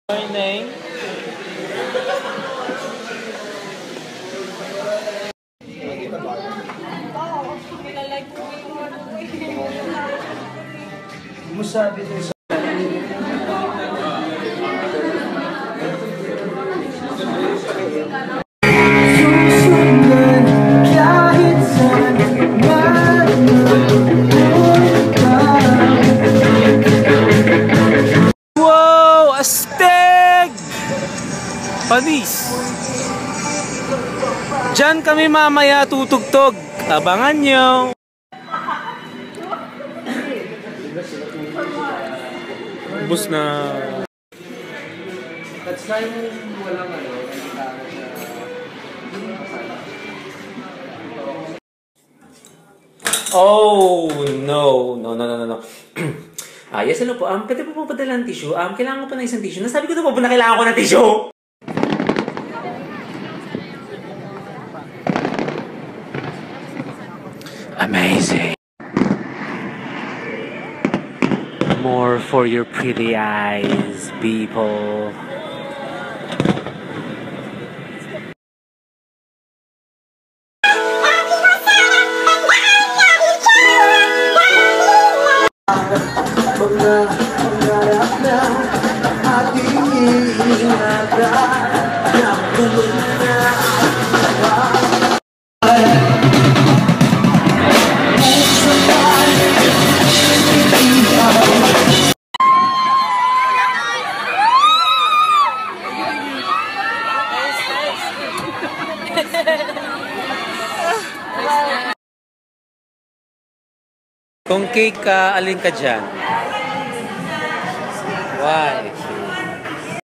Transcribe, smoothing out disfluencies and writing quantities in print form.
Morning. Musabi din sa Wow! Astig! Panis! Diyan kami mamaya tutugtog. Abangan nyo! Bus na... That's why walang Oh, no. No. Yes, hello po. Pwede po padala ng tissue? Kailangan ko pa ng isang tissue. Nasabi ko na po na kailangan ko ng tissue. Amazing. More for your pretty eyes, people. Pangarap na ating iingatan na bulong na Kung cake ka, alin ka dyan? Why?